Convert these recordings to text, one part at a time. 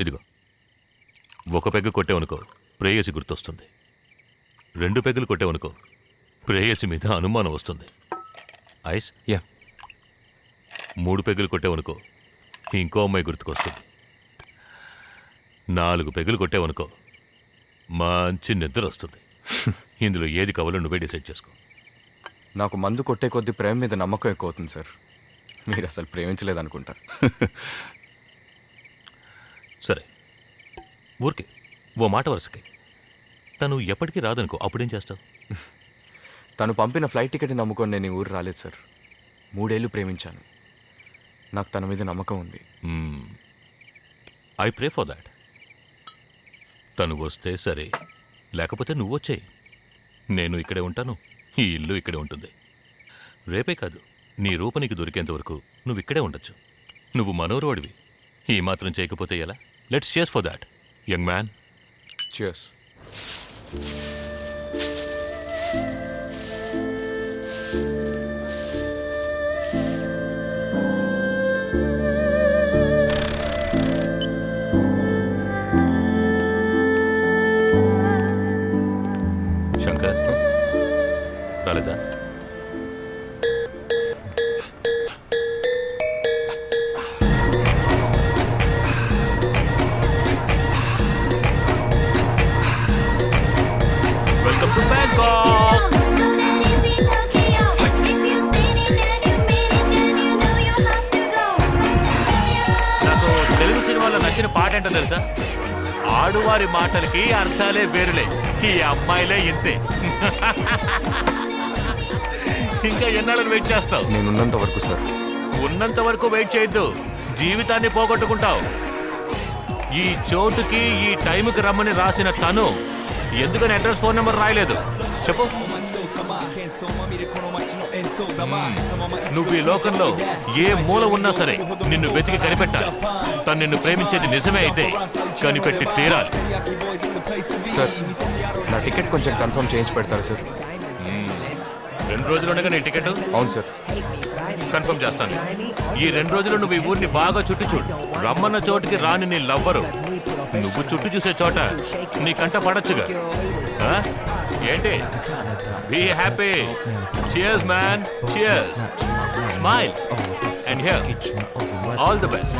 ఇదిగో, ఒక పెగ్గు కొట్టేవనుకో ప్రేయసి గుర్తొస్తుంది, 2 పెగ్గులు కొట్టేవనుకో ప్రేయసి మీద అనుమానం వస్తుంది. ఐస్ యా 3 పెగ్గులు కొట్టేవనుకో ఇంకో అమ్మాయి గుర్తుకొస్తుంది. 4 పెగ్గులు కొట్టేవనుకో మంచి నిద్ర వస్తుంది. ఇందులో ఏది కావాలో నువ్వే డిసైడ్ చేసుకో. నాకు మందు కొట్టే కొద్దీ ప్రేమ మీద నమ్మకం ఎక్కువ అవుతుంది సార్. మీరు అసలు ప్రేమించలేదనుకుంటా. సరే, ఊరికే ఓ మాట వరుసకి తను ఎప్పటికీ రాదనుకో, అప్పుడేం చేస్తావు? తను పంపిన ఫ్లైట్ టికెట్ నమ్ముకొని నేను ఈ ఊరు రాలేదు సార్. 3 ఏళ్ళు ప్రేమించాను. నాకు తన మీద నమ్మకం ఉంది. I pray for that. తను వస్తే సరే, లేకపోతే నువ్వు వచ్చేయి. నేను ఇక్కడే ఉంటాను, ఈ ఇల్లు ఇక్కడే ఉంటుంది. రేపే కాదు, నీ రూప నీకు దొరికేంత వరకు నువ్వు ఇక్కడే ఉండొచ్చు. నువ్వు మనోరోడివి, ఈ మాత్రం చేయకపోతే ఎలా? లెట్స్ చేస్ for that young man. Cheers. Shankar రాలేదా? Welcome to Bangkok. నాకు తెలుగు సినిమాలో నచ్చిన పాట ఏంటో తెలుసా? ఆడువారి మాటలకి అర్థాలే వేరులే, ఈ అమ్మాయిలే ఇంతే. ఇంకా ఎన్నాళ్ళని వెయిట్ చేస్తావు? నేనున్నంత వరకు సార్. ఉన్నంత వరకు వెయిట్ చేయొద్దు, జీవితాన్ని పోగొట్టుకుంటావు. ఈ చోటుకి ఈ టైంకి రమ్మని రాసిన తను ఎందుకని అడ్రస్ ఫోన్ నెంబర్ రాయలేదు చెప్పు? నువ్వు ఈ లోకంలో ఏ మూల ఉన్నా సరే నిన్ను వెతికి కనిపెట్టాలి. తను నిన్ను ప్రేమించేది నిజమే అయితే కనిపెట్టి తీరాలి. సార్, నా టికెట్ కొంచెం కన్ఫర్మ్ చేయించి పెడతారా సార్? 2 రోజులు ఉండగా నీ టికెట్ అవును సార్. కన్ఫర్మ్ చేస్తాను. ఈ 2 రోజులు నువ్వు ఈ ఊరిని బాగా చుట్టూ చూడు. రమ్మన్న చోటుకి రాని నీ లవ్వరు నువ్వు చుట్టూ చూసే చోట నీ కంట పడచ్చుగా. ఏంటి? Be happy. Cheers man, cheers. Smile and here all the best.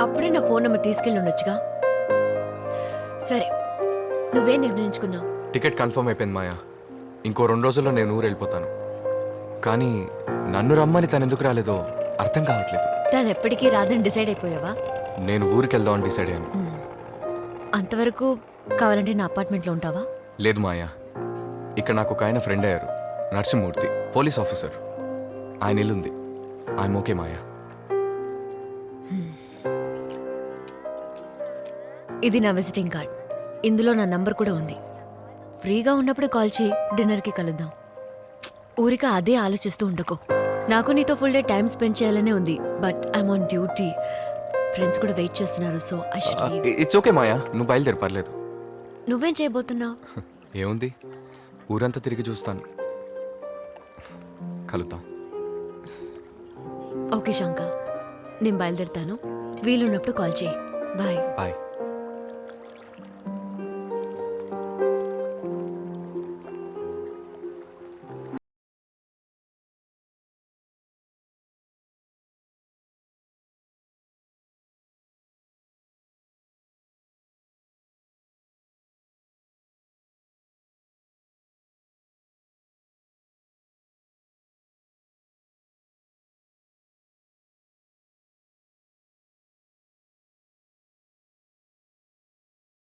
అప్పుడే నా ఫోన్ నెంబర్ తీసుకెళ్ళి ఉండొచ్చుగా. సరే, నువ్వేం నిర్ణయించుకున్నావు? టికెట్ కన్ఫర్మ్ అయిపోయింది మాయా. ఇంకో 2 రోజుల్లో నేను ఊరు వెళ్ళిపోతాను. కానీ నన్ను రమ్మని తను ఎందుకు రాలేదో అర్థం కావట్లేదు. తను ఎప్పటికీ రాదని డిసైడ్ అయిపోయావా? నేను ఊరికి వెళ్దామని డిసైడ్ అయ్యాను. అంతవరకు కావాలంటే నా అపార్ట్మెంట్లో ఉంటావా? లేదు మాయా, ఇక్కడ నాకు ఒక ఆయన ఫ్రెండ్ అయ్యారు, నరసింహమూర్తి, పోలీస్ ఆఫీసర్. ఆయన ఇల్లుంది. ఐఎమ్ ఓకే మాయా. ఇది నా విజిటింగ్ కార్డ్. ఇందులో నా నంబర్ కూడా ఉంది. ఫ్రీగా ఉన్నప్పుడు కాల్ చేయి, డిన్నర్కి కలుద్దాం. ఊరిక అదే ఆలోచిస్తూ ఉండకో. నాకు నీతో ఫుల్ డే టైం స్పెండ్ చేయాలనే ఉంది, but I'm on duty. Friends కూడా వెయిట్ చేస్తున్నారు, so I should leave. It's okay Maya, నువ్వు బయలుదేరి, పర్లేదు. నువ్వేం చేయబోతున్నావు? ఏముంది, ఊరంతా తిరిగి చూస్తాను. కలుద్దాం. ఓకే శంక, నేను బయలుదేరుతాను. వీలున్నప్పుడు కాల్ చేయి. బాయ్. బాయ్.